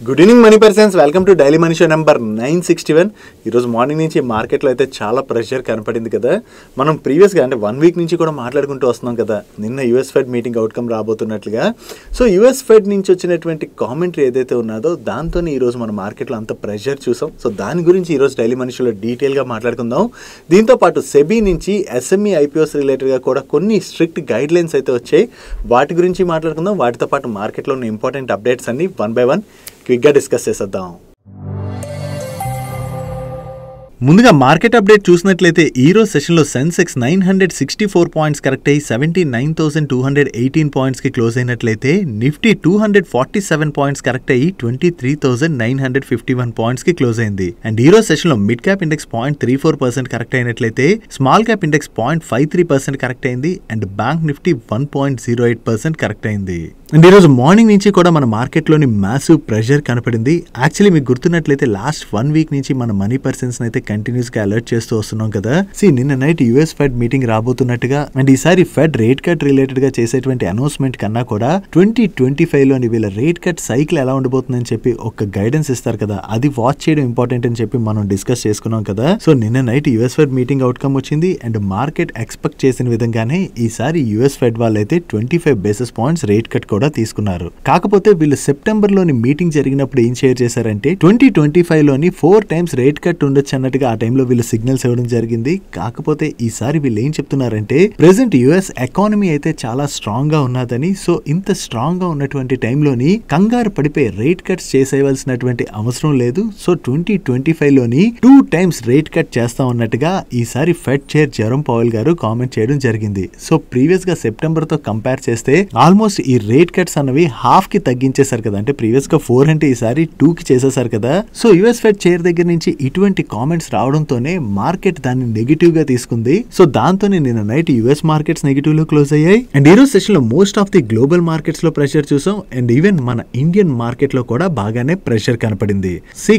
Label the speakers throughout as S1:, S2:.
S1: Good evening money persons, welcome to daily money show number 961. ఈరోజు morning నుంచి మార్కెట్లో అయితే చాలా ప్రెషర్ కనపడింది కదా. మనం ప్రీవియస్గా అంటే 1 వీక్ నుంచి కూడా మాట్లాడుకుంటూ వస్తున్నాం కదా, నిన్న యూఎస్ ఫెడ్ మీటింగ్ అవుట్కమ్ రాబోతున్నట్లుగా. సో యూఎస్ ఫెడ్ నుంచి వచ్చినటువంటి కామెంటరీ ఏదైతే ఉన్నదో దాంతోనే ఈరోజు మన మార్కెట్లో అంత ప్రెషర్ చూసాం. సో దాని గురించి ఈరోజు డైలీ మనీ షోలో డీటెయిల్గా మాట్లాడుకుందాం. దీంతోపాటు సెబీ నుంచి ఎస్ఎంఈ ఐపీఓస్ రిలేటెడ్గా కూడా కొన్ని స్ట్రిక్ట్ గైడ్ లైన్స్ అయితే వచ్చాయి, వాటి గురించి మాట్లాడుకుందాం. వాటితో పాటు మార్కెట్లో ఉన్న ఇంపార్టెంట్ అప్డేట్స్ అన్ని 1 by 1 క్విక్గా డిస్కస్ చేసేద్దాం. ముందుగా మార్కెట్ అప్డేట్ చూసినట్లయితే ఈ రోజు సెషన్లో సెన్సెక్స్ 964 పాయింట్స్ కరెక్ట్ అయ్యి 79,218 పాయింట్స్కి క్లోజ్ అయినట్లయితే నిఫ్టీ 247 పాయింట్స్ కరెక్ట్ అయ్యి 23,951 పాయింట్స్కి క్లోజ్ అయింది. అండ్ ఈ రోజు సెషన్లో మిడ్ క్యాప్ ఇండెక్స్ 0.34% కరెక్ట్ అయినట్లయితే స్మాల్ క్యాప్ ఇండెక్స్ 0.53% కరెక్ట్ అయింది. అండ్ బ్యాంక్ నిఫ్టీ 1.08% కరెక్ట్ అయింది. అండ్ ఈరోజు మార్నింగ్ నుంచి కూడా మన మార్కెట్లోని మ్యాసివ్ ప్రెషర్ కనపడింది. యాక్చువల్లీ మీకు గుర్తున్నట్లయితే లాస్ట్ 1 వీక్ నుంచి మన మనీ పర్సన్స్ అయితే కంటిన్యూస్గా అలర్ట్ చేస్తూ వస్తున్నాం కదా. నిన్న నైట్ యూఎస్ ఫెడ్ మీటింగ్ రాబోతున్నట్టుగా అండ్ ఈసారి ఫెడ్ రేట్ కట్ రిలేటెడ్ గా చేసేటువంటి అనౌన్స్మెంట్ కన్నా కూడా 2025లోని వీళ్ళ రేట్ కట్ సైకిల్ ఎలా ఉండబోతుందని చెప్పి ఒక గైడెన్స్ ఇస్తారు కదా, అది వాచ్ చేయడం ఇంపార్టెంట్ అని చెప్పి మనం డిస్కస్ చేసుకున్నాం కదా. సో నిన్న night US Fed meeting outcome వచ్చింది అండ్ మార్కెట్ ఎక్స్పెక్ట్ చేసిన విధంగానే ఈసారి యూఎస్ ఫెడ్ వాళ్ళైతే 25 బేసిస్ పాయింట్స్ రేట్ కట్ కూడా తీసుకున్నారు. కాకపోతే వీళ్ళు సెప్టెంబర్ లోని మీటింగ్ జరిగినప్పుడు ఏం షేర్ చేశారంటే 2025లోని 4 టైమ్స్ రేట్ కట్ ఉండొచ్చు అన్నట్టుగా ఆ టైంలో వీళ్ళు సిగ్నల్స్ ఇవ్వడం జరిగింది. కాకపోతే ఈసారి వీళ్ళు ఏం చెప్తున్నారంటే ప్రెసెంట్ యుఎస్ ఎకానమీ అయితే చాలా స్ట్రాంగ్ గా ఉన్నదని, సో ఇంత స్ట్రాంగ్ గా ఉన్నటువంటి టైంలోని కంగారు పడిపోయి రేట్ కట్స్ చేసేయవలసినటువంటి అవసరం లేదు. సో 2025లోని 2 టైమ్స్ రేట్ కట్ చేస్తా ఉన్నట్టుగా ఈసారి ఫెడ్ చైర్ జెరోమ్ పవెల్ గారు కామెంట్ చేయడం జరిగింది. సో ప్రీవియస్ గా సెప్టెంబర్ తో కంపేర్ చేస్తే ఆల్మోస్ట్ ఈ రేట్ కట్స్ అన్నవి హాఫ్ కి తగ్గించేశారు కదా, అంటే ప్రీవియస్ గా 4 అంటే ఈసారి 2 కి చేసేసారు కదా. సో యుఎస్ ఫెడ్ చైర్ దగ్గర నుంచి ఇటువంటి కామెంట్స్ రావడంతోనే మార్కెట్ దాన్ని నెగిటివ్ గా తీసుకుంది. సో దాంతోనే నిన్న నైట్ యుఎస్ మార్కెట్స్ నెగిటివ్ లో క్లోజ్ అయ్యాయి. అండ్ ఈ రోజు సెషన్ లో most of the global markets లో ప్రెషర్ చూసాం అండ్ ఈవెన్ మన ఇండియన్ మార్కెట్ లో కూడా బాగానే ప్రెషర్ కనపడింది.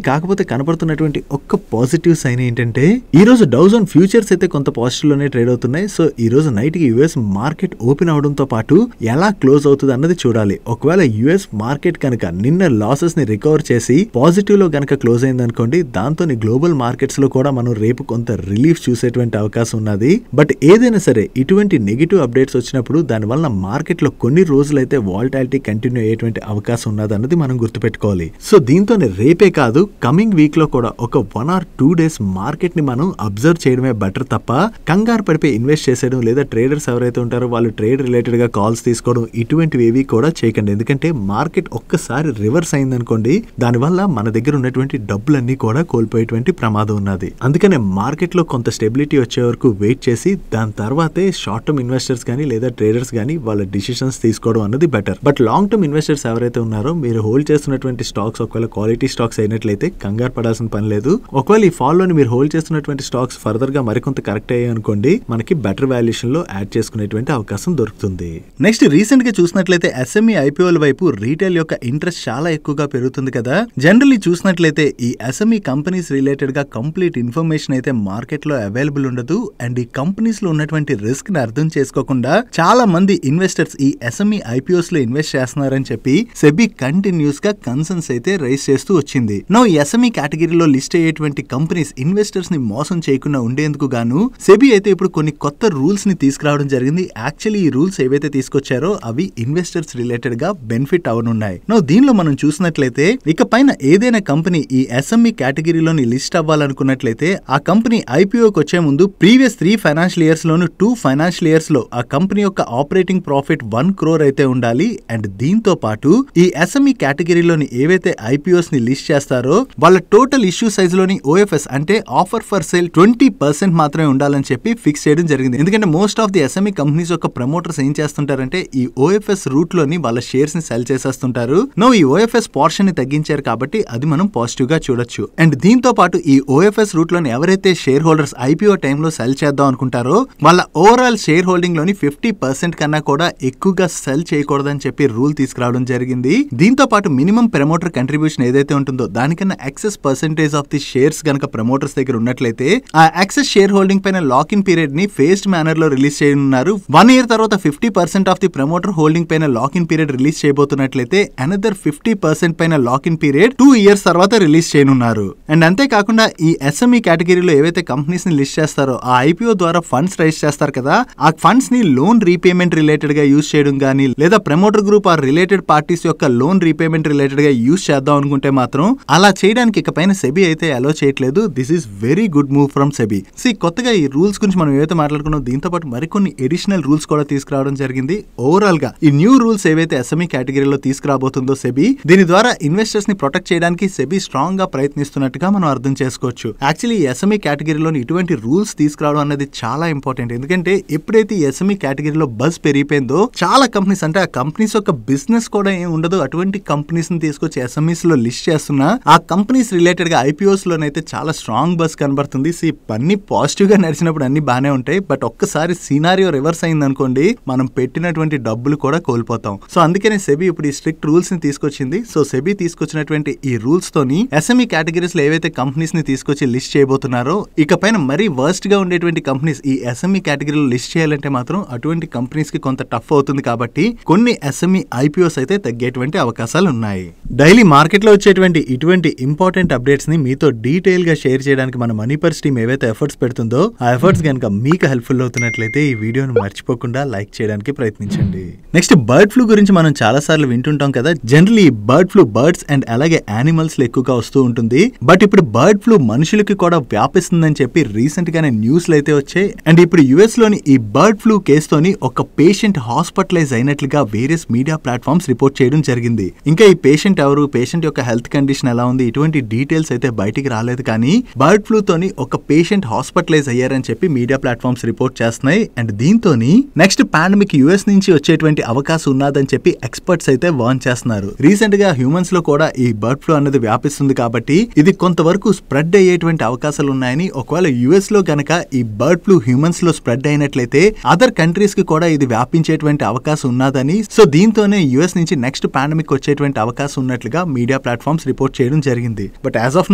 S1: కాకపోతే కనపడుతున్నటువంటి ఒక్క పాజిటివ్ సైన్ ఏంటంటే ఈ రోజు డౌ జోన్ ఫ్యూచర్స్ అయితే కొంత పాజిటివ్ లోనే ట్రేడ్ అవుతున్నాయి. సో ఈ రోజు నైట్ కి యుఎస్ మార్కెట్ ఓపెన్ అవడంతో పాటు ఎలా క్లోజ్ అవుతుంది అన్నది చూడాలి. ఒకవేళ యుఎస్ మార్కెట్ కనుక నిన్న లాసెస్ ని రికవర్ చేసి పాజిటివ్ లో కనుక క్లోజ్ అయింది అనుకోండి, దాంతో గ్లోబల్ మార్కెట్స్ లో కూడా మనం రేపు కొంత రిలీఫ్ చూసేటువంటి అవకాశం ఉన్నది. బట్ ఏదైనా సరే ఇటువంటి నెగిటివ్ అప్డేట్స్ వచ్చినప్పుడు దాని వల్ల మార్కెట్ లో కొన్ని రోజులైతే వాలటాలిటీ కంటిన్యూ అయ్యేటువంటి అవకాశం ఉన్నది అన్నది మనం గుర్తుపెట్టుకోవాలి. సో దీంతోనే రేపే కాదు కమింగ్ వీక్ లో కూడా ఒక 1 or 2 days మార్కెట్ ని మనం అబ్జర్వ్ చేయడమే బెటర్ తప్ప కంగారు పడిపోయి ఇన్వెస్ట్ చేసేయడం లేదా ట్రేడర్స్ ఎవరైతే ఉంటారో వాళ్ళు ట్రేడ్ రిలేటెడ్ గా కాల్స్ తీసుకోవడం ఇటువంటివి ఏవి కూడా చేయకండి. ఎందుకంటే మార్కెట్ ఒక్కసారి రివర్స్ అయిందనుకోండి, దానివల్ల మన దగ్గర ఉన్నటువంటి డబ్బులన్నీ కూడా కోల్పోయేటువంటి ప్రమాదం ఉన్నది. అందుకనే మార్కెట్ లో కొంత స్టెబిలిటీ వచ్చే వరకు వెయిట్ చేసి దాని తర్వాతే షార్ట్ టర్మ్ ఇన్వెస్టర్స్ కానీ లేదా ట్రేడర్స్ కానీ వాళ్ళ డిసిషన్స్ తీసుకోవడం అన్నది better. But long term investors ఎవరైతే ఉన్నారో మీరు హోల్డ్ చేస్తున్నటువంటి స్టాక్స్ ఒకవేళ క్వాలిటీ స్టాక్స్ అయినట్లయితే కంగారు పడాల్సిన పని లేదు. ఒకవేళ ఈ ఫాల్ లోని మీరు హోల్డ్ చేస్తున్నటువంటి స్టాక్స్ ఫర్దర్ గా మరికొంత కరెక్ట్ అయ్యాయి అనుకోండి, మనకి బెటర్ వాల్యుయేషన్ లో యాడ్ చేసుకునేటువంటి అవకాశం దొరుకుతుంది. నెక్స్ట్ రీసెంట్ గా చూసినట్లయితే ఎస్ఎంఈ ఐపీఓల వైపు రీటైల్ యొక్క ఇంట్రెస్ట్ చాలా ఎక్కువగా పెరుగుతుంది కదా. జనరల్లీ చూసినట్లయితే ఈ ఎస్ఎంఈ కంపెనీస్ రిలేటెడ్ గా కంప్లీట్ ఇన్ఫర్మేషన్ అయితే మార్కెట్ లో అవైలబుల్ ఉండదు అండ్ ఈ కంపెనీస్ లో ఉన్నటువంటి రిస్క్ ని అర్థం చేసుకోకుండా చాలా మంది ఇన్వెస్టర్స్ ఈ ఎస్ఎంఈ ఐపీఓస్ లో ఇన్వెస్ట్ చేస్తున్నారని చెప్పి సెబీ కంటిన్యూస్ గా కన్సర్న్స్ అయితే రైజ్ చేస్తూ వచ్చింది. నో ఎస్ఎంఈ కేటగిరీలో లిస్ట్ అయ్యేటువంటి కంపెనీస్ ఇన్వెస్టర్స్ ని మోసం చేయకుండా ఉండేందుకు గాను సెబీ అయితే ఇప్పుడు కొన్ని కొత్త రూల్స్ ని తీసుకురావడం జరిగింది. యాక్చువల్లీ ఈ రూల్స్ ఏవైతే తీసుకొచ్చారో అవి ఇన్వెస్టర్స్ రిలేటెడ్ గా బెనిఫిట్ అవనున్నాయి. నో దీనిలో మనం చూసినట్లయితే ఇక పైన ఏదైనా కంపెనీ ఈ ఎస్ఎంఈ కేటగిరీలోని లిస్ట్ అవ్వాలనుకున్నట్లయితే ఆ కంపెనీ ఐపీఓకి వచ్చే ముందు ప్రీవియస్ 3 ఫైనాన్షియల్ ఇయర్స్ లోను 2 ఫైనాన్షియల్ ఇయర్స్ లో ఆ కంపెనీ యొక్క ఆపరేటింగ్ ప్రాఫిట్ 1 crore అయితే ఉండాలి. అండ్ దీంతో పాటు ఈ ఎస్ఎంఈ కేటగిరీలోని ఏవైతే ఐపీఓస్ ని లిస్ట్ చేస్తారో వాళ్ళ టోటల్ ఇష్యూ సైజ్ లోని ఓఎఫ్ఎస్ అంటే ఆఫర్ ఫర్ సేల్ 20% మాత్రమే ఉండాలని చెప్పి ఫిక్స్ చేయడం జరిగింది. ఎందుకంటే most of the SME companies యొక్క ప్రమోటర్స్ ఏం చేస్తుంటారంటే ఈ ఓఎఫ్ఎస్ రూట్ లోని వాళ్ళ షేర్స్ ని సెల్ చేసేస్తుంటారు. ఈ ఓఎఫ్ఎస్ పోర్షన్ ని తగ్గించారు కాబట్టి అది మనం పాజిటివ్ గా చూడొచ్చు. అండ్ దీంతో పాటు ఈ ఓఎఫ్ఎస్ రూట్ లోని ఎవరైతే షేర్ హోల్డర్స్ ఐపీఓ టైంలో సెల్ చేద్దాం అనుకుంటారో వాళ్ళ ఓవరాల్ షేర్ హోల్డింగ్ లోని 50% కన్నా కూడా ఎక్కువగా సెల్ చేయకూడదని చెప్పి రూల్ తీసుకురావడం జరిగింది. దీంతో పాటు మినిమం ప్రమోటర్ కంట్రిబ్యూషన్ ఏదైతే ఉంటుందో దానికన్నా excess percentage of the shares గనక ప్రమోటర్స్ దగ్గర ఉన్నట్లయితే ఆ ఎక్సెస్ షేర్ హోల్డింగ్ పైన లాక్ ఇన్ పీరియడ్ ని ఫేస్డ్ మేనర్ లో రిలీజ్ చేయనున్నారు. 1 year తర్వాత 50% ఆఫ్ ది ప్రమోటర్ హోల్డింగ్ పైన లాక్ ఇన్ పీరియడ్ రిలీజ్ చేయబోతున్నట్లయితే అనదర్ 50% పైన లాక్ ఇన్ పీరియడ్ 2 years తర్వాత రిలీజ్ చేయనున్నారు. అండ్ అంతేకాకుండా ఈ SME కేటగిరీలో ఏవైతే కంపెనీస్ ని లిస్ట్ చేస్తారో ఆ IPO ద్వారా ఫండ్స్ రైజ్ చేస్తారు కదా, ఆ ఫండ్స్ ని లోన్ రీపేమెంట్ రిలేటెడ్ గా యూజ్ చేయడం గానీ లేదా promoter group or related parties యొక్క లోన్ రీపేమెంట్ రిలేటెడ్ గా యూజ్ చేద్దాం అనుకుంటే మాత్రం అలా చేయడానికి ఇకపైన సెబీ అయితే అలో చేయట్లేదు. This is very good move from SEBI. కొత్తగా ఈ రూల్స్ గురించి మనం ఏవైతే మాట్లాడుకున్నాం దీంతో పాటు మరికొన్ని ఎడిషనల్ రూల్స్ కూడా తీసుకురావడం జరిగింది. ఓవరాల్ గా ఈ న్యూ రూల్స్ ఏవైతే SME కేటగిరీలో తీసుకురాబోతుందో సెబీ, దీని ద్వారా ఇన్వెస్టర్స్ ని ప్రొటెక్ట్ చేయడానికి సెబీ స్ట్రాంగ్ గా ప్రయత్నిస్తున్నట్టుగా మనం అర్థం చేసుకోవచ్చు. యాక్చువల్లీ ఈ SME కేటగిరీలోని ఇటువంటి రూల్స్ తీసుకురావడం అనేది చాలా ఇంపార్టెంట్. ఎందుకంటే ఎప్పుడైతే ఈ SME కేటగిరీలో బజ్ పెరిగిపోయిందో చాలా కంపెనీస్, అంటే ఆ కంపెనీస్ యొక్క బిజినెస్ కూడా ఏం ఉండదు, అటువంటి కంపెనీస్ ని తీసుకొచ్చి SMEs లో లిస్ట్ చేస్తున్నా ఆ కంపెనీస్ రిలేటెడ్ గా IPOs లోనైతే చాలా స్ట్రాంగ్ బజ్ కనబడుతుంది. అన్ని పాజిటివ్ గా నడిచినప్పుడు అన్ని బానే ఉంటాయి, బట్ ఒక్కసారి సినారియో రివర్స్ అయింది అనుకోండి మనం పెట్టినటువంటి డబ్బులు కూడా కోల్పోతాం. అందుకనే సెబీ ఇప్పుడు ఈ స్ట్రిక్ట్ రూల్స్ ని తీసుకొచ్చింది. సెబీ తీసుకొచ్చినటువంటి ఈ రూల్స్ తోని SME కేటగిరీస్ లో ఏవైతే కంపెనీస్ ని తీసుకొచ్చి లిస్ట్ చేయబోతున్నారో ఇకపైన మరీ వర్స్ట్ గా ఉండేటువంటి కంపెనీస్ ఈ SME కేటగిరీలో లిస్ట్ చేయాలంటే మాత్రం అటువంటి కంపెనీస్ కి కొంత టఫ్ అవుతుంది. కాబట్టి కొన్ని SME IPOs అయితే తగ్గేటువంటి అవకాశాలు ఉన్నాయి. డైలీ మార్కెట్ లో వచ్చేటువంటి ఇటువంటి ఇంపార్టెంట్ అప్డేట్స్ ని మీతో డీటెయిల్ గా షేర్ చేయడానికి మన మనీ పర్స్ టీమ్ ఏవైతే ఎఫర్ట్స్ పెడుతుందో ఆ ఎఫర్ట్స్ కనుక మీకు హెల్ప్ఫుల్ అవుతున్నట్లయితే ఈ వీడియోను మర్చిపోకుండా లైక్ చేయడానికి ప్రయత్నించండి. నెక్స్ట్ బర్డ్ ఫ్లూ గురించి మనం చాలా సార్లు వింటుంటాం కదా. Generally bird flu birds and అలాగే యానిమల్స్ లో ఎక్కువగా వస్తూ ఉంటుంది. బట్ ఇప్పుడు బర్డ్ ఫ్లూ మనుషులకి కూడా వ్యాపిస్తుందని చెప్పి రీసెంట్ గానే న్యూస్లు అయితే వచ్చాయి. అండ్ ఇప్పుడు US లోని ఈ బర్డ్ ఫ్లూ కేసు తోని ఒక పేషెంట్ హాస్పిటలైజ్ అయినట్లుగా వేరియస్ మీడియా ప్లాట్ఫామ్స్ రిపోర్ట్ చేయడం జరిగింది. ఇంకా ఈ పేషెంట్ ఎవరు, పేషెంట్ యొక్క హెల్త్ కండిషన్ ఎలా ఉంది, ఇటువంటి డీటెయిల్స్ అయితే బయటికి రాలేదు. కానీ బర్డ్ ఫ్లూ తోని ఒక పేషెంట్ హాస్పిటలైజ్ అయ్యారని చెప్పి మీడియా ప్లాట్ఫామ్స్ రిపోర్ట్ చేస్తున్నాయి. అండ్ దీంతోని నెక్స్ట్ పాండమిక్ US నుంచి వచ్చేటువంటి అవకాశం ఉన్నదని చెప్పి ఎక్స్పర్ట్స్ అయితే వార్న్ చేస్తున్నారు. రీసెంట్ గా హ్యూమన్స్ లో కూడా ఈ బర్డ్ ఫ్లూ అనేది వ్యాపిస్తుంది కాబట్టి ఇది కొంతవరకు స్ప్రెడ్ అయ్యేటువంటి అవకాశాలు ఉన్నాయని, ఒకవేళ US లో గనక ఈ బర్డ్ ఫ్లూ హ్యూమన్స్ లో స్ప్రెడ్ అయినట్లయితే అదర్ కంట్రీస్ కి కూడా ఇది వ్యాపించేటువంటి అవకాశం ఉన్నదని, దీంతోనే US నుంచి నెక్స్ట్ పాండమిక్ వచ్చేటువంటి అవకాశం ఉన్నట్లుగా మీడియా ప్లాట్ఫామ్స్ రిపోర్ట్ చేయడం జరిగింది. బట్ యాజ్ ఆఫ్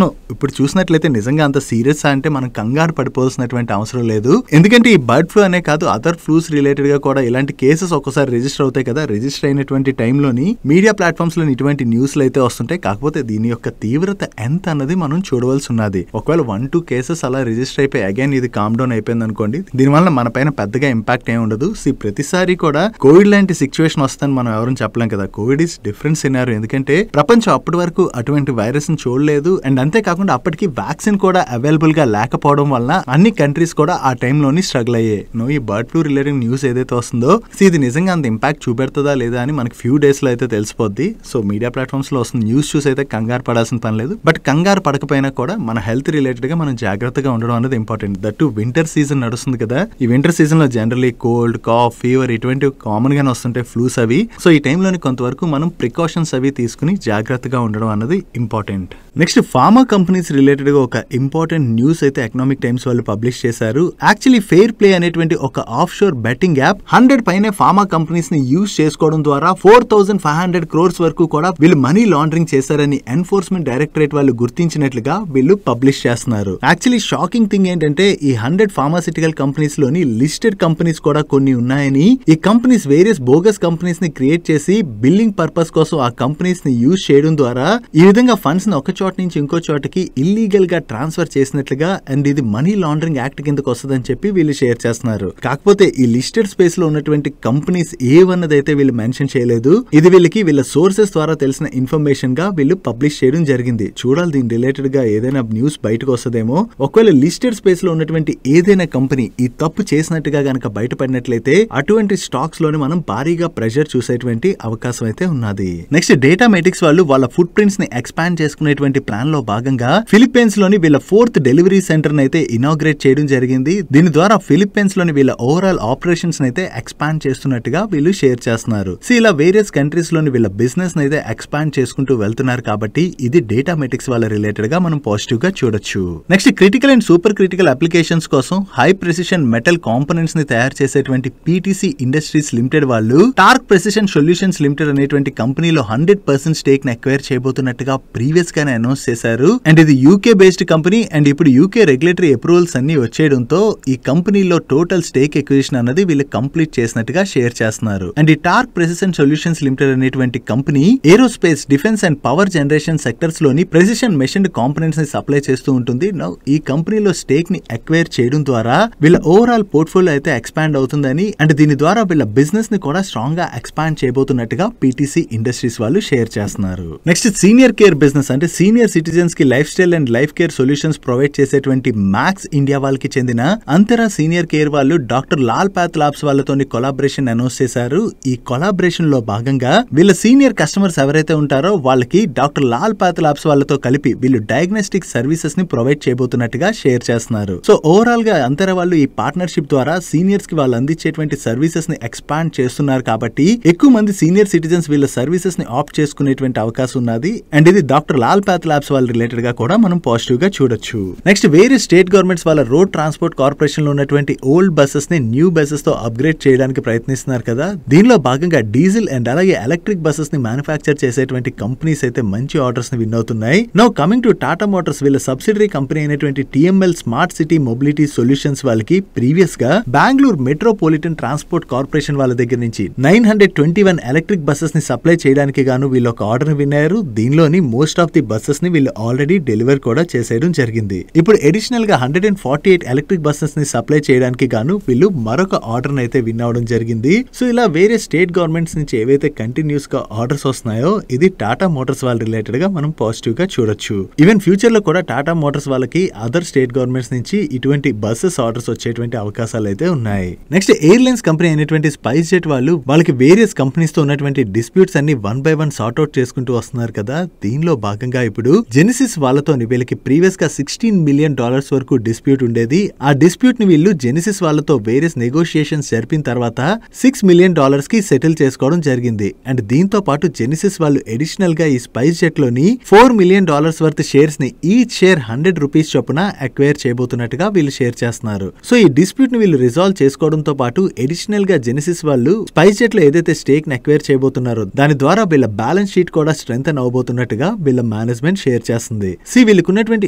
S1: నో ఇప్పుడు చూసినట్లయితే నిజంగా అంత సీరియస్ అంటే మనం కంగారు పడిపోవాల్సినటువంటి అవసరం లేదు. ఎందుకంటే ఈ బర్డ్ ఫ్లూ అనే కాదు అదర్ ఫ్లూస్ రిలేటెడ్ గా కూడా ఇలాంటి కేసెస్ ఒక్కసారి రిజిస్టర్ అవుతాయి కదా. రిజిస్టర్ అయినటువంటి టైంలోని మీడియా ప్లాట్ఫామ్స్ లో ఇటువంటి న్యూస్లు అయితే వస్తుంటాయి. కాకపోతే దీని యొక్క తీవ్రత ఎంత అన్నది మనం చూడవలసి ఉన్నది. ఒకవేళ 1-2 కేసెస్ అలా రిజిస్టర్ అయిపోయి అగైన్ ఇది కామ్ డౌన్ అయిపోయింది అనుకోండి, దీనివల్ల మన పైన పెద్దగా ఇంపాక్ట్ ఏమి ఉండదు. ప్రతిసారి కూడా కోవిడ్ లాంటి సిచ్యువేషన్ వస్తుందని మనం ఎవరు చెప్పలేం కదా. కోవిడ్ ఈస్ డిఫరెంట్ సినారియో, ఎందుకంటే ప్రపంచం అప్పటి వరకు అటువంటి వైరస్ ని చూడలేదు. అండ్ అంతేకాకుండా అప్పటికి వ్యాక్సిన్ కూడా అవైలబుల్ గా లేకపోవడం వల్ల అన్ని కంట్రీస్ కూడా ఆ టైంలోని స్ట్రగుల్ అయ్యాయి. ఈ బర్డ్ ఫ్లూ రిలేటెడ్ న్యూస్ ఏదైతే వస్తుందో ఇది నిజంగా అంత ఇంపాక్ట్ చూపెడుతుందా లేదా అని మనకి ఫ్యూ డేస్ లో అయితే తెలిసిపోద్ది. మీడియా ప్లాట్ఫామ్స్ లో వస్తున్న న్యూస్ చూసి అయితే కంగారు పడాల్సిన పని లేదు. బట్ కంగారు పడకపోయినా కూడా మన హెల్త్ రిలేటెడ్ గా మనం జాగ్రత్తగా ఉండడం అనేది ఇంపార్టెంట్. దట్టు వింటర్ సీజన్ నడుస్తుంది కదా. ఈ వింటర్ సీజన్ లో జనరల్లీ కోల్డ్, కాఫ్, ఫీవర్ ఇటువంటివి కామన్ గానే వస్తుంటాయి, ఫ్లూస్ అవి. ఈ టైంలోని కొంతవరకు మనం ప్రికాషన్స్ అవి తీసుకుని జాగ్రత్తగా ఉండడం అనేది important. Next pharma companies related గా ఒక ఇంపార్టెంట్ న్యూస్ అయితే ఎకనామిక్ టైమ్స్ వాళ్ళు పబ్లిష్ చేశారు. యాక్చువల్లీ ఫెయిర్ ప్లే అనేటువంటి ఒక ఆఫ్ షోర్ బెట్టింగ్ యాప్ 100 పైనే ఫార్మా కంపెనీస్ ని యూజ్ చేసుకోవడం ద్వారా 4500 crores వరకు కూడా వీళ్ళు మనీ లాండరింగ్ చేశారని ఎన్ఫోర్స్మెంట్ డైరెక్టరేట్ వాళ్ళు గుర్తించినట్లుగా వీళ్ళు పబ్లిష్ చేస్తున్నారు. యాక్చువల్లీ షాకింగ్ థింగ్ ఏంటంటే ఈ 100 ఫార్మాసిటికల్ కంపెనీస్ లోని లిస్టెడ్ కంపెనీస్ కూడా కొన్ని ఉన్నాయని, ఈ కంపెనీస్ వేరియస్ బోగస్ కంపెనీస్ ని క్రియేట్ చేసి బిల్లింగ్ పర్పస్ కోసం ఆ కంపెనీస్ ని యూజ్ చేయడం ద్వారా ఈ విధంగా ఫండ్స్ ని ఒక చోట నుంచి ఇంకో చోటకి ఇల్లీగల్ గా ట్రాన్స్ఫర్ చేసినట్లుగా, అండ్ ఇది మనీ లాండరింగ్ యాక్ట్ కిందకు వస్తుందని చెప్పి వీళ్ళు షేర్ చేస్తున్నారు. కాకపోతే ఈ లిస్టెడ్ స్పేస్ లో ఉన్నటువంటి కంపెనీస్ ఏవన్నదైతే వీళ్ళు మెన్షన్ చేయలేదు. ఇది వీళ్ళ సోర్సెస్ ద్వారా తెలిసిన ఇన్ఫర్మేషన్ గా వీళ్ళు పబ్లిష్ చేయడం జరిగింది. చూడాలి దీని రిలేటెడ్ గా ఏదైనా న్యూస్ బయటకు వస్తుందేమో. ఒకవేళ లిస్టెడ్ స్పేస్ లో ఉన్నటువంటి ఏదైనా కంపెనీ ఈ తప్పు చేసినట్టుగా గనక బయటపడినట్లయితే అటువంటి స్టాక్స్ లోని మనం భారీగా ప్రెషర్ చూసేటువంటి అవకాశం అయితే ఉన్నది. నెక్స్ట్ డేటామెటిక్స్ వాళ్ళు వాళ్ళ ఫుట్ ప్రింట్స్ ని ఎక్స్పాండ్ చేసుకునేటువంటి ప్లాన్ లో భాగంగా ఫిలిప్పీన్స్ లోని వీళ్ళ 4th డెలివరీ సెంటర్ అయితే ఇనాగ్రేట్ చేయడం జరిగింది. దీని ద్వారా ఫిలిప్పీన్స్ లోని వీళ్ళ ఓవరాల్ ఆపరేషన్స్ అయితే ఎక్స్పాండ్ చేస్తున్నట్టుగా వీళ్ళు షేర్ చేస్తున్నారు. ఇలా వేరియస్ కంట్రీస్ లోని వీళ్ళ బిజినెస్ అయితే ఎక్స్పాండ్ చేసుకుంటూ వెళ్తున్నారు. కాబట్టి ఇది డేటామెటిక్స్ వాళ్ళ రిలేటెడ్ గా మనం పాజిటివ్ గా చూడొచ్చు. Next critical and super critical applications కోసం హై ప్రెసిషన్ మెటల్ కాంపోనెంట్స్ ని తయారు చేసేటువంటి PTC ఇండస్ట్రీస్ లిమిటెడ్ వాళ్ళు టార్క్ ప్రెసిషన్ సొల్యూషన్స్ లిమిటెడ్ అనేటువంటి కంపెనీలో 100% స్టేక్ ని అక్వైర్ చేయబోతున్నట్టుగా ప్రీవియస్ గానే అనౌన్స్ చేశారు. అండ్ ఇది UK బేస్డ్ కంపెనీ. అండ్ ఇప్పుడు UK రెగ్యులేటరీ అప్రూవల్స్ అన్ని వచ్చేయడంతో ఈ కంపెనీలో టోటల్ స్టేక్ ఎక్విజిషన్ అన్నది వీళ్ళు కంప్లీట్ చేసినట్టుగా షేర్ చేస్తున్నారు. అండ్ ఈ Torque Spark precision solutions limited అనేటువంటి company aerospace, defence and power generation sectors లోని ప్రెసిషన్ మెషిన్డ్ కాంపోనెంట్స్ ని సప్లై చేస్తూ ఉంటుంది. నౌ ఈ కంపెనీలో స్టేక్ ని అక్వైర్ చేయడం ద్వారా వీళ్ళ ఓవరాల్ పోర్ట్ఫోలియో అయితే ఎక్స్పాండ్ అవుతుందని అండ్ దీని ద్వారా వీళ్ళ బిజినెస్ ని కూడా స్ట్రాంగ్ గా ఎక్స్పాండ్ చేయబోతున్నట్టుగా పీటీసీ ఇండస్ట్రీస్ వాళ్ళు షేర్ చేస్తున్నారు. నెక్స్ట్ సీనియర్ కేర్ బిజినెస్ అంటే సీనియర్ సిటిజన్స్ కి life style and life care solutions provide చేసేటువంటి మ్యాక్స్ ఇండియా వాళ్ళకి చెందిన అంతరా సీనియర్ కేర్ వాళ్ళు డాక్టర్ లాల్ పాత్ ల్యాబ్స్ వాళ్ళతోని కొలాబరేషన్ అనౌన్స్ చేశారు. ఈ కొలాబరేషన్ లో భాగంగా వీళ్ళ సీనియర్ కస్టమర్స్ ఎవరైతే ఉంటారో వాళ్ళకి డాక్టర్ లాల్ పాత్ ల్యాబ్స్ వాళ్ళతో కలిపి వీళ్ళు డయాగ్నోస్టిక్ సర్వీసెస్ ని ప్రొవైడ్ చేయబోతున్నట్టుగా షేర్ చేస్తున్నారు. సో ఓవరాల్ గా అంతరా వాళ్ళు ఈ పార్ట్నర్షిప్ ద్వారా సీనియర్స్ కి వాళ్ళు అందించేటువంటి సర్వీసెస్ ని ఎక్స్పాండ్ చేస్తున్నారు కాబట్టి ఎక్కువ మంది సీనియర్ సిటిజన్స్ వీళ్ళ సర్వీసెస్ ని ఆప్ట్ చేసుకునేటువంటి అవకాశం ఉన్నది. అండ్ ఇది డాక్టర్ లాల్ పాత్ ల్యాబ్స్ వాళ్ళ రిలేటెడ్ గా కూడా మనం పాజిటివ్ గా చూడొచ్చు. నెక్స్ట్ వేరే స్టేట్ గవర్నమెంట్స్ వాళ్ళ రోడ్ ట్రాన్స్పోర్ట్ కార్పొరేషన్ లో ఉన్నటువంటి ఓల్డ్ బస్సెస్ ని న్యూ బస్సెస్ తో అప్గ్రేడ్ చేయడానికి ప్రయత్నిస్తున్నారు కదా. దీనిలో భాగంగా డీజిల్ అండ్ అలాగే ఎలక్ట్రిక్ బస్సెస్ ని మ్యానుఫ్యాక్చర్ చేసేటువంటి కంపెనీస్ అయితే మంచి ఆర్డర్స్ ని విన్ అవుతున్నాయి. Now coming to Tata Motors వీళ్ళ సబ్సిడరీ కంపెనీ అయినటువంటి టీఎంఎల్ స్మార్ట్ సిటీ మొబిలిటీ సొల్యూషన్స్ వాళ్ళకి ప్రీవియస్ గా బెంగళూరు మెట్రోపాలిటన్ ట్రాన్స్పోర్ట్ కార్పొరేషన్ వాళ్ళ దగ్గర నుంచి 921 ఎలక్ట్రిక్ బస్సెస్ ని సప్లై చేయడానికి గాను వీళ్ళు ఒక ఆర్డర్ ని విన్నారు. దీనిలోని మోస్ట్ ఆఫ్ ది బస్సెస్ ని వీళ్ళు ఆల్రెడీ డెలివర్ కూడా చేసేయడం జరిగింది. ఇప్పుడు అడిషనల్ గా 148 ఎలక్ట్రిక్ బస్సెస్ ని సప్లై చేయడానికి గాను వీళ్ళు మరొక ఆర్డర్ అయితే విన్ అవడం జరిగింది. సో ఇలా వేరే స్టేట్ గవర్నమెంట్స్ నుంచి ఏవైతే కంటిన్యూస్ గా ఆర్డర్స్ వస్తున్నాయో ఇది టాటా మోటార్స్ వాళ్ళ రిలేటెడ్ గా మనం పాజిటివ్ గా చూడొచ్చు. ఈవెన్ ఫ్యూచర్ లో కూడా టాటా మోటార్స్ వాళ్ళకి అదర్ స్టేట్ గవర్నమెంట్స్ నుంచి ఇటువంటి బస్సెస్ ఆర్డర్స్ వచ్చేటువంటి అవకాశాలు అయితే ఉన్నాయి. నెక్స్ట్ ఎయిర్లైన్స్ కంపెనీ అయినటువంటి స్పైస్ జెట్ వాళ్ళకి వేరియస్ కంపెనీస్ తో ఉన్నటువంటి డిస్ప్యూట్స్ అన్ని one by one sort out చేసుకుంటూ వస్తున్నారు కదా. దీనిలో భాగంగా ఇప్పుడు జెనిసిస్ వాళ్ళతో వీళ్ళకి ప్రీవియస్ గా $16 మిలియన్ వరకు డిస్ప్యూట్ ఉండేది. ఆ డిస్ప్యూట్ ని వీళ్ళు జెనిసిస్ వాళ్ళతో వేరియస్ నెగోషియేషన్స్ జరిపిన తర్వాత $6 మిలియన్ కి సెటిల్ చేసుకోవడం జరిగింది. అండ్ దీంతో పాటు జెనిసిస్ వాళ్ళు అడిషనల్ గా ఈ స్పైస్ జెట్ లోని $4 మిలియన్ వర్త్ షేర్స్ ని ఈచ్ షేర్ ₹100 చొప్పున అక్వైర్ చేయబోతున్నట్టుగా వీళ్ళు షేర్ చేస్తున్నారు. సో ఈ డిస్ప్యూట్ ని వీళ్ళు రిజాల్వ్ చేసుకోవడంతో పాటు అడిషనల్ గా జెనిసిస్ వాళ్ళు స్పైస్ జెట్ లో ఏదైతే స్టేక్ ని అక్వైర్ చేయబోతున్నారో దాని ద్వారా వీళ్ళ బ్యాలెన్స్ షీట్ కూడా స్ట్రెంథెన్ అవబోతున్నట్టుగా వీళ్ళ మేనేజ్మెంట్ షేర్ చేస్తుంది. వీళ్ళకున్నటువంటి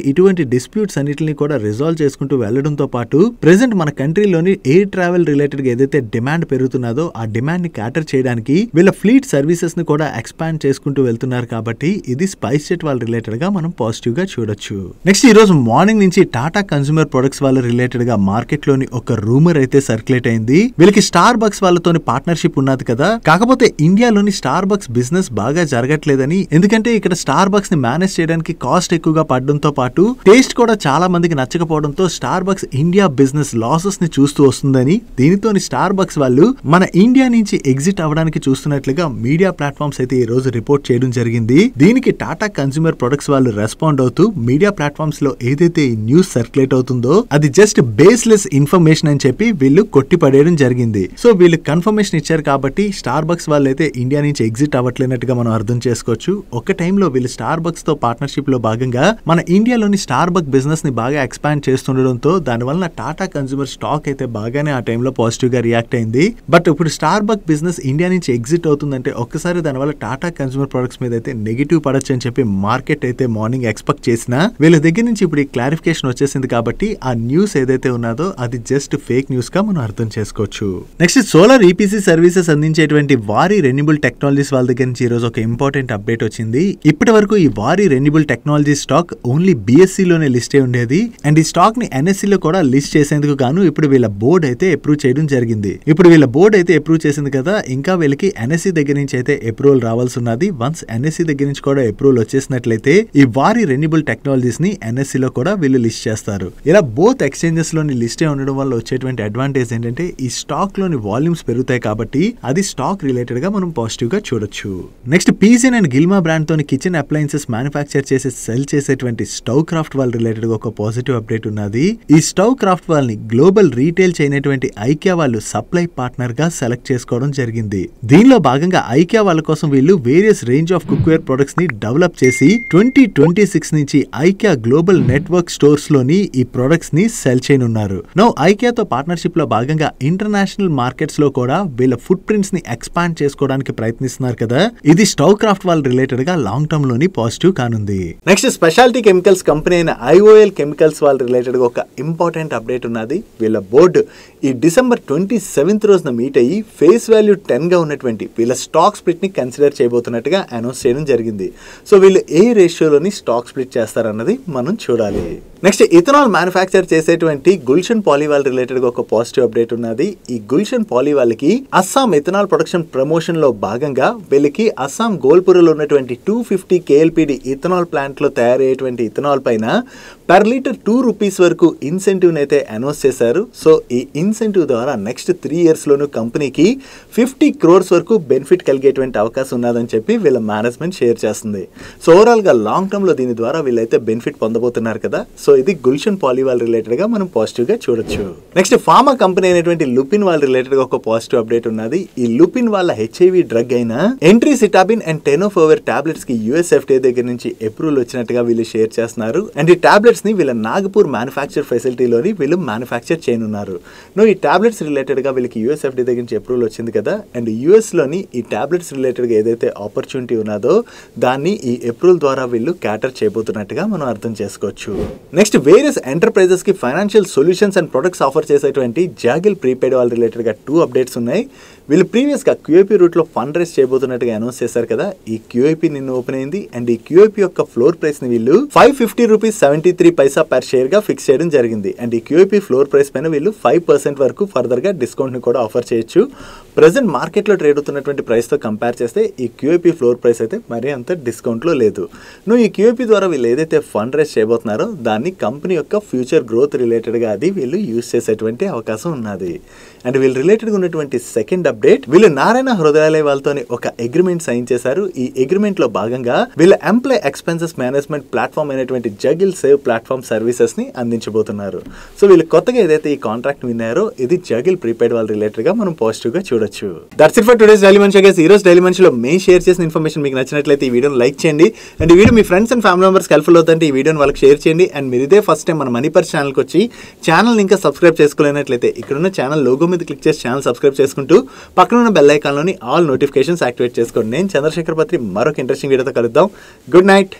S1: ఇటువంటి డిస్ప్యూట్స్ అన్నిటిని కూడా రిజాల్వ్ చేసుకుంటూ వెళ్లడంతో పాటు ప్రెసెంట్ మన కంట్రీలోని ఎయిర్ ట్రావెల్ రిలేటెడ్ గా ఏదైతే డిమాండ్ పెరుగుతున్నదో ఆ డిమాండ్ ని క్యాటర్ చేయడానికి వీళ్ళ ఫ్లీట్ సర్వీసెస్ ని కూడా ఎక్స్పాండ్ చేసుకుంటూ వెళ్తున్నారు కాబట్టి ఇది స్పైస్ జెట్ వాళ్ళ రిలేటెడ్ గా మనం పాజిటివ్ గా చూడొచ్చు. నెక్స్ట్ ఈ రోజు మార్నింగ్ నుంచి టాటా కన్స్యూమర్ ప్రొడక్ట్స్ వాళ్ళ రిలేటెడ్ గా మార్కెట్ లోని ఒక రూమర్ అయితే సర్క్యులేట్ అయింది. వీళ్ళకి స్టార్ బక్స్ వాళ్ళతోని పార్ట్నర్షిప్ ఉన్నది కదా. కాకపోతే ఇండియాలోని స్టార్ బక్స్ బిజినెస్ బాగా జరగట్లేదని, ఎందుకంటే ఇక్కడ స్టార్ బక్స్ ని మేనేజ్ చేయడానికి కాస్ట్ ఎక్కువగా పడడంతో పాటు టేస్ట్ కూడా చాలా మందికి నచ్చకపోవడంతో Starbucks India business losses ని చూస్తూ వస్తుందని, దీనితోని స్టార్ బక్స్ వాళ్ళు మన ఇండియా నుంచి ఎగ్జిట్ అవ్వడానికి చూస్తున్నట్లుగా మీడియా ప్లాట్ఫామ్స్ అయితే ఈ రోజు రిపోర్ట్ చేయడం జరిగింది. దీనికి టాటా కన్స్యూమర్ ప్రొడక్ట్స్ వాళ్ళు రెస్పాండ్ అవుతూ మీడియా ప్లాట్ఫామ్స్ లో ఏదైతే ఈ న్యూస్ సర్క్యులేట్ అవుతుందో అది జస్ట్ బేస్లెస్ ఇన్ఫర్మేషన్ అని చెప్పి వీళ్ళు కొట్టిపడేయడం జరిగింది. సో వీళ్ళు కన్ఫర్మేషన్ ఇచ్చారు కాబట్టి స్టార్ బక్స్ వాళ్ళు అయితే ఇండియా నుంచి ఎగ్జిట్ అవ్వట్లేనట్టుగా మనం అర్థం చేసుకోవచ్చు. ఒక టైంలో వీళ్ళు స్టార్ బక్స్ తో పార్ట్నర్షిప్ లో భాగంగా మన ఇండియాలోని స్టార్ బక్ బిజినెస్ ని బాగా ఎక్స్పాండ్ చేస్తుండడంతో దానివల్ల టాటా కన్స్యూమర్ స్టాక్ అయితే బాగానే ఆ టైంలో పాజిటివ్ గా రియాక్ట్ అయింది. బట్ ఇప్పుడు స్టార్ బక్ బిజినెస్ ఇండియా నుంచి ఎగ్జిట్ అవుతుందంటే ఒక్కసారి దానివల్ల టాటా కన్స్యూమర్ ప్రొడక్ట్స్ మీద అయితే నెగిటివ్ పడొచ్చు అని చెప్పి మార్కెట్ అయితే మార్నింగ్ ఎక్స్పెక్ట్ చేసినా వీళ్ళ దగ్గర నుంచి ఇప్పుడు ఈ క్లారిఫికేషన్ వచ్చేసింది కాబట్టి ఆ న్యూస్ ఏదైతే ఉన్నదో అది జస్ట్ ఫేక్ న్యూస్ గా మనం అర్థం చేసుకోవచ్చు. నెక్స్ట్ సోలార్ ఈపీసీ సర్వీసెస్ అందించేటువంటి వారి రెన్యూబుల్ టెక్నాలజీస్ వాళ్ళ దగ్గర నుంచి ఈ రోజు ఒక ఇంపార్టెంట్ అప్డేట్ వచ్చింది. ఇప్పటి వరకు ఈ వారి renewable technology stock only BSc లోనే లిస్ట్ అయి ఉండేది. అండ్ ఈ స్టాక్ ని ఎన్ఎస్సి లో కూడా లిస్ట్ చేసేందుకు గాను ఇప్పుడు వీళ్ళ బోర్డ్ అయితే అప్రూవ్ చేయడం జరిగింది. ఇప్పుడు వీళ్ళ బోర్డ్ అయితే అప్రూవ్ చేసింది కదా, ఇంకా వీళ్ళకి ఎన్ఎస్సి దగ్గర నుంచి అయితే అప్రూవల్ రావాల్సి ఉన్నది. వన్స్ ఎన్ఎస్సి దగ్గర నుంచి కూడా అప్రూవల్ వచ్చేసినట్లయితే ఈ వారి రెన్యూబుల్ టెక్నాలజీస్ ని ఎన్ఎస్సి లో కూడా వీళ్ళు లిస్ట్ చేస్తారు. ఇలా బోత్ ఎక్స్చేంజెస్ లోని లిస్ట్ అయి ఉండడం వల్ల వచ్చేటువంటి అడ్వాంటేజ్ ఏంటంటే ఈ స్టాక్ లోని వాల్యూమ్స్ పెరుగుతాయి కాబట్టి అది స్టాక్ రిలేటెడ్ గా మనం పాజిటివ్ గా చూడొచ్చు. Next pigeon and Gilma brand తోని కిచెన్ అప్లయన్సెస్ మ్యానుఫ్యాక్చర్ చేసి సెల్ చేసేటువంటి స్టవ్ క్రాఫ్ట్ వాళ్ళ రిలేటెడ్ గా ఒక పాజిటివ్ అప్డేట్ ఉన్నది. ఈ స్టవ్ క్రాఫ్ట్ వాళ్ళని గ్లోబల్ రీటైల్ చేయనటువంటి ఐకియా వాళ్ళు సప్లై పార్ట్నర్ గా సెలెక్ట్ చేసుకోవడం జరిగింది. దీనిలో భాగంగా ఐకియా వాళ్ళ కోసం వీళ్ళు various range of cookware products ని డెవలప్ చేసి 2026 నుంచి ఐకియా గ్లోబల్ నెట్వర్క్ స్టోర్స్ లోని ఈ ప్రొడక్ట్స్ ని సెల్ చేయనున్నారు. నౌ ఐకియాతో పార్ట్నర్షిప్ లో భాగంగా ఇంటర్నేషనల్ మార్కెట్స్ లో కూడా వీళ్ళ ఫుట్ ప్రింట్స్ ని ఎక్స్పాండ్ చేసుకోవడానికి ప్రయత్నిస్తున్నారు కదా. ఇది స్టవ్ క్రాఫ్ట్ వాళ్ళ రిలేటెడ్ గా లాంగ్ టర్మ్ లోని పాజిటివ్ కానుంది. నెక్స్ట్ స్పెషాలిటీ కెమికల్స్ కంపెనీ అయిన ఐఓఎల్ కెమికల్స్ వాళ్ళ రిలేటెడ్ గా ఒక ఇంపార్టెంట్ అప్డేట్ ఉన్నది. వీళ్ళ బోర్డు ఈ డిసెంబర్ 27th రోజున మీట్ అయ్యి ఫేస్ వాల్యూ 10 గా ఉన్నటువంటి వీళ్ళ స్టాక్ స్ప్లిట్ ని కన్సిడర్ చేయబోతున్నట్టుగా అనౌన్స్ చేయడం జరిగింది. సో వీళ్ళు ఏ రేషియోలోని స్టాక్ స్ప్లిట్ చేస్తారన్నది మనం చూడాలి. నెక్స్ట్ ఇథనాల్ మ్యానుఫ్యాక్చర్ చేసేటువంటి గుల్షన్ పాలీవాల్ రిలేటెడ్ గా ఒక పాజిటివ్ అప్డేట్ ఉన్నది. ఈ గుల్షన్ పాలీవాల్ కి అస్సాం ఇథనాల్ ప్రొడక్షన్ ప్రమోషన్ లో భాగంగా వీళ్ళకి అస్సాం గోల్పురలో ఉన్నటువంటి 250 KLPD ఇథనాల్ ప్లాంట్ లో తయారయ్యేటువంటి ఇథనాల్ పైన పర్ లీటర్ 2 రూపీస్ వరకు ఇన్సెంటివ్ అయితే అనౌన్స్ చేశారు. సో ఈ ఇన్సెంటివ్ ద్వారా నెక్స్ట్ 3 years లోను కంపెనీకి 50 crores వరకు బెనిఫిట్ కలిగేటువంటి అవకాశం ఉన్నదని చెప్పి వీళ్ళ మేనేజ్మెంట్ షేర్ చేస్తుంది. సో ఓవరాల్ గా లాంగ్ టర్మ్ లో దీని ద్వారా వీళ్ళైతే బెనిఫిట్ పొందబోతున్నారు కదా. సో ఇది గుల్షన్ పాలీవాల్ రిలేటెడ్ గా మనం పాజిటివ్ గా చూడొచ్చు. నెక్స్ట్ ఫార్మా కంపెనీ అయినటువంటి లుపిన్ వాల్ రిలేటెడ్ గా ఒక పాజిటివ్ అప్డేట్ ఉన్నది. ఈ లుపిన్ వాళ్ళ HIV డ్రగ్ అయిన ఎంట్రీసిటాబిన్ అండ్ టెనోఫోవర్ టాబ్లెట్స్ కి US FDA దగ్గర నుంచి అప్రూవల్ వచ్చినట్టుగా వీళ్ళు షేర్ చేస్తున్నారు. అండ్ ఈ టాబ్లెట్స్ ని వీళ్ళ నాగపూర్ మ్యానుఫ్యాక్చర్ ఫెసిలిటీలోని వీళ్ళు మ్యానుఫ్యాక్చర్ చేయనున్నారు. ఈ టాబ్లెట్స్ రిలేటెడ్ గా వీళ్ళకి US FDA దగ్గర నుంచి అప్రూవల్ వచ్చింది కదా. అండ్ US లోని ఈ టాబ్లెట్స్ రిలేటెడ్ గా ఏదైతే ఆపర్చునిటీ ఉన్నదో దాన్ని ఈ అప్రూవల్ ద్వారా వీళ్ళు క్యాటర్ చేయబోతున్నట్టుగా మనం అర్థం చేసుకోవచ్చు. నెక్స్ట్ వేరియస్ ఎంటర్ప్రైజెస్ కి financial solutions and products offer చేసేటువంటి జాగిల్ ప్రీపెయిడ్ వాళ్ళ రిలేటెడ్ గా 2 అప్డేట్స్ ఉన్నాయి. వీళ్ళు ప్రీవియస్ గా QIP రూట్ లో ఫండ్ రైజ్ చేయబోతున్నట్టుగా అనౌన్స్ చేశారు కదా. ఈ QIP నిన్న ఓపెన్ అయింది. అండ్ ఈ QIP యొక్క ఫ్లోర్ ప్రైస్ ని వీళ్ళు 550 రూపీస్ 73 పైసా పర్ షేర్ గా ఫిక్స్ చేయడం జరిగింది. అండ్ ఈ QIP ఫ్లోర్ ప్రైస్ పైన వీళ్ళు 5% వరకు ఫర్దర్ గా డిస్కౌంట్ ని కూడా ఆఫర్ చేయొచ్చు. ప్రెసెంట్ మార్కెట్ లో ట్రేడ్ అవుతున్నటువంటి ప్రైస్ తో కంపేర్ చేస్తే ఈ QIP ఫ్లోర్ ప్రైస్ అయితే మరీ అంత డిస్కౌంట్ లో లేదు. ఈ QIP ద్వారా వీళ్ళు ఏదైతే ఫండ్ రైజ్ చేయబోతున్నారో దాన్ని కంపెనీ యొక్క ఫ్యూచర్ గ్రోత్ రిలేటెడ్ గా అది వీళ్ళు యూజ్ చేసేటువంటి అవకాశం ఉన్నది. అండ్ వీళ్ళు రిలేటెడ్ గా ఉన్నటువంటి సెకండ్ అప్డేట్, వీళ్ళు నారాయణ హృదయాలయ వాళ్ళతో ఒక అగ్రిమెంట్ సైన్ చేశారు. ఈ అగ్రిమెంట్ లో భాగంగా వీళ్ళ ఎంప్లాయ్ ఎక్స్పెన్సెస్ మేనేజ్మెంట్ ప్లాట్ఫామ్ అయినటువంటి జగిల్ సేవ్ ప్లాట్ఫామ్ సర్వీసెస్ ని అందించబోతున్నారు. సో వీళ్ళు కొత్తగా ఏదైతే ఈ కాంట్రాక్ట్ విన్నారో ఇది జగిల్ ప్రీపెయిడ్ వాళ్ళ రిలేటెడ్ గా మనం పాజిటివ్ గా చూడొచ్చు. That's it for today's daily మంచి. ఈ రోజు డైలీ మంచిలో మేము షేర్ చేసిన ఇన్ఫర్మేషన్ మీకు నచ్చినట్లయితే ఈ వీడియోని లైక్ చేయండి. అండ్ ఈ video me friends and family members helpful అవుతుంటే ఈ వీడియోని వాళ్ళకి షేర్ చేయండి. అండ్ మీరు ఇదే ఫస్ట్ టైం మన మనీపర్స్ ఛానల్కి వచ్చి ఛానల్ ఇంకా సబ్స్క్రైబ్ చేసుకోలేనట్లయితే ఇక్కడున్న ఛానల్ లోగో మీద క్లిక్ చేసి ఛానల్ సబ్స్క్రైబ్ చేసుకుంటూ పక్కన ఉన్న బెల్ ఐకాన్లోని ఆల్ నోటిఫికేషన్స్ యాక్టివేట్ చేసుకోండి. నేను చంద్రశేఖర్ పత్రి మరొక ఇంట్రెస్టింగ్ వీడియోతో కలుద్దాం. Good night.